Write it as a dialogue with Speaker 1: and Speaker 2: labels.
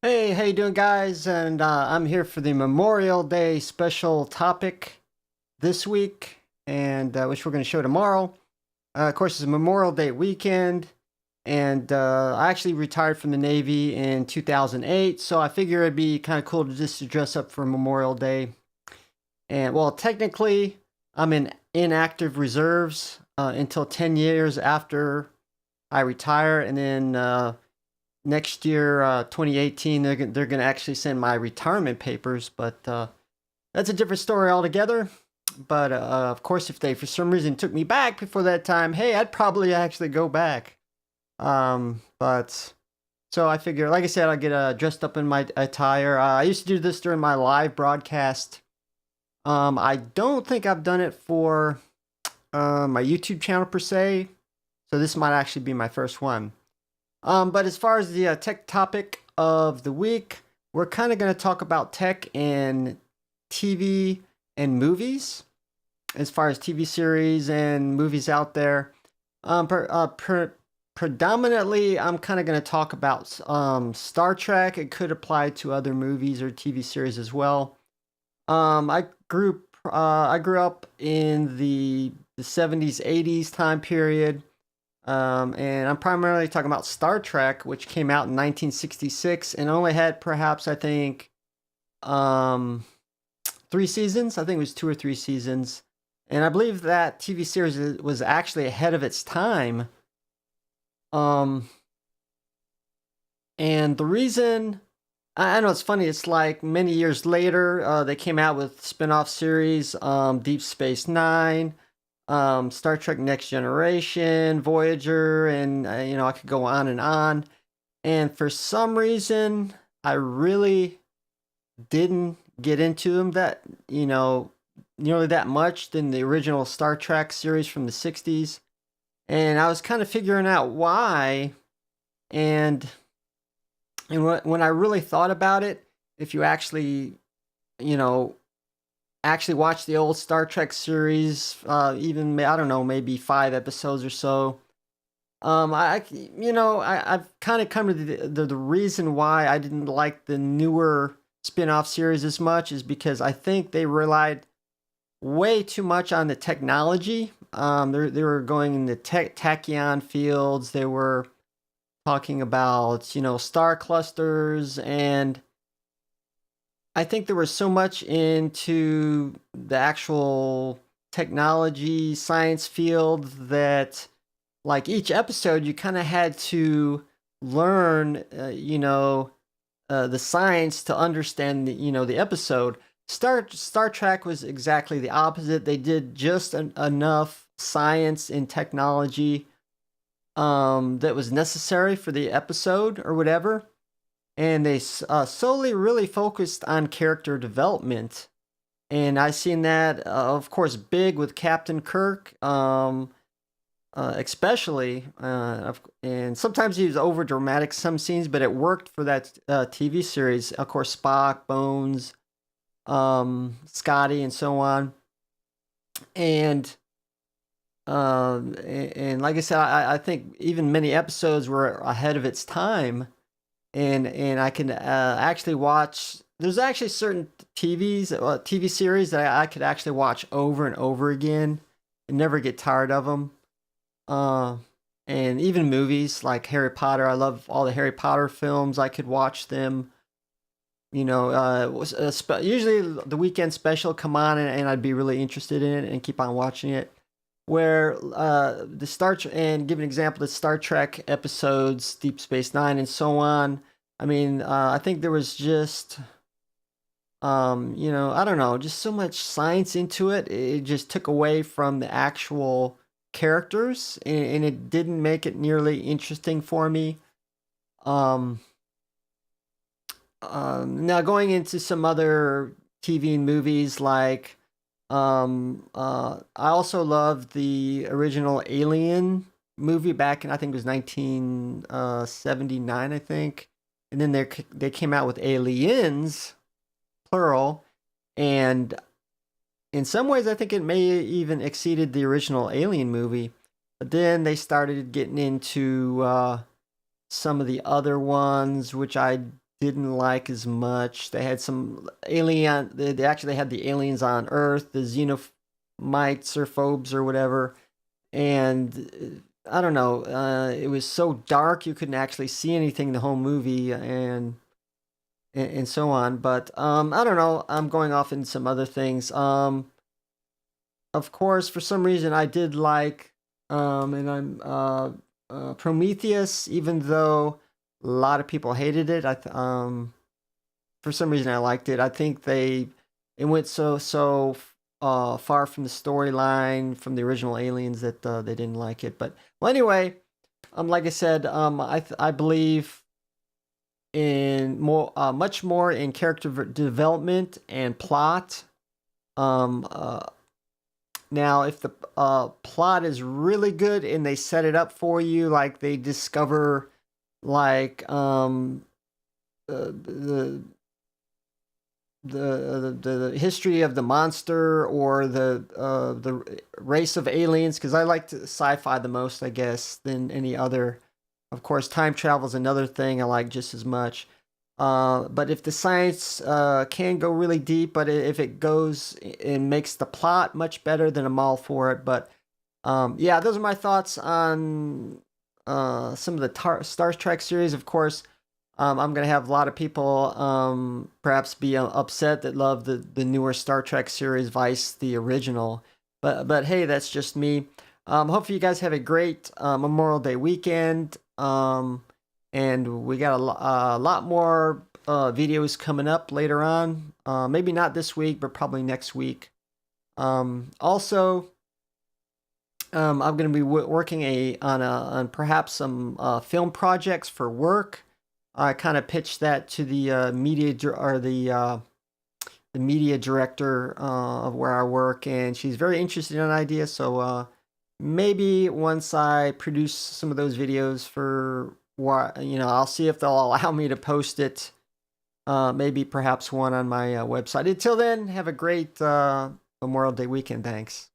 Speaker 1: Hey, how you doing, guys? And I'm here for the Memorial Day special topic this week, and which we're going to show tomorrow. Of course, it's a Memorial Day weekend, and I actually retired from the Navy in 2008, so I figure it'd be kind of cool to just to dress up for Memorial Day. And well, technically, I'm in inactive reserves until 10 years after I retire, and then next year, 2018, they're going to actually send my retirement papers, but that's a different story altogether. But of course, if they for some reason took me back before that time, hey, I'd probably actually go back. But so I figure, like I said, I'll get dressed up in my attire. I used to do this during my live broadcast. I don't think I've done it for my YouTube channel per se, so this might actually be my first one. But as far as the tech topic of the week, we're kind of going to talk about tech in TV and movies, as far as TV series and movies out there. Predominantly, I'm kind of going to talk about Star Trek. It could apply to other movies or TV series as well. I grew up in the 70s, 80s time period. And I'm primarily talking about Star Trek, which came out in 1966 and only had perhaps, I think, 3 seasons. I think it was 2 or 3 seasons. And I believe that TV series was actually ahead of its time. Um, and the reason, I know it's funny, it's like many years later, they came out with spin-off series, Deep Space Nine, Star Trek Next Generation, Voyager, and I could go on and on. And for some reason, I really didn't get into them that nearly that much than the original Star Trek series from the '60s. And I was kind of figuring out why. And when I really thought about it, if you actually, you know, actually watch the old Star Trek series, even I don't know, maybe 5 episodes or so. I've kind of come to the reason why I didn't like the newer spin-off series as much is because I think they relied way too much on the technology. They were going in the tachyon fields. They were talking about star clusters, and I think there was so much into the actual technology science field that, like, each episode, you kind of had to learn, the science to understand the episode. Star Trek was exactly the opposite. They did just enough science and technology that was necessary for the episode or whatever, and they solely really focused on character development. And I seen that, of course, big with Captain Kirk, especially, and sometimes he was over dramatic some scenes, but it worked for that TV series. Of course, Spock, Bones, Scotty, and so on. And and like I said, I think even many episodes were ahead of its time, and I can actually watch. There's actually certain TV series that I could actually watch over and over again and never get tired of them. Uh, and even movies like Harry Potter. I love all the Harry Potter films. I could watch them. Usually the weekend special come on, and I'd be really interested in it and keep on watching it. Where and give an example, the Star Trek episodes, Deep Space Nine, and so on. I mean, I think there was just, I don't know, just so much science into it. It just took away from the actual characters, and it didn't make it nearly interesting for me. Um, Now going into some other TV and movies like I also love the original Alien movie back in, I think it was 1979, I think. And then they came out with Aliens, plural, and in some ways I think it may even exceeded the original Alien movie. But then they started getting into some of the other ones, which I didn't like as much. They had some alien. They actually had the aliens on Earth, the xenomites or phobes or whatever, and I don't know. It was so dark you couldn't actually see anything the whole movie, and so on. But I don't know. I'm going off in some other things. Of course, for some reason, I did like, and I'm Prometheus, even though a lot of people hated it. For some reason, I liked it. I think it went far from the storyline from the original Aliens that they didn't like it. But well, anyway, like I said, I believe in much more in character development and plot. Um, uh, Now, if the plot is really good and they set it up for you, like they discover, like the the history of the monster or the race of aliens, because I like sci-fi the most, I guess, than any other. Of course, time travel is another thing I like just as much. But if the science can go really deep, but if it goes and makes the plot much better, then I'm all for it. But yeah, those are my thoughts on some of the Star Trek series. Of course, I'm gonna have a lot of people perhaps be upset that love the newer Star Trek series, Vice, the original. But hey, that's just me. Hopefully, you guys have a great Memorial Day weekend. And we got a lot more videos coming up later on. Maybe not this week, but probably next week. Also, I'm going to be working on perhaps some film projects for work. I kind of pitched that to the the media director of where I work, and she's very interested in an idea. So maybe once I produce some of those videos for what, I'll see if they'll allow me to post it. Maybe perhaps one on my website. Until then, have a great Memorial Day weekend. Thanks.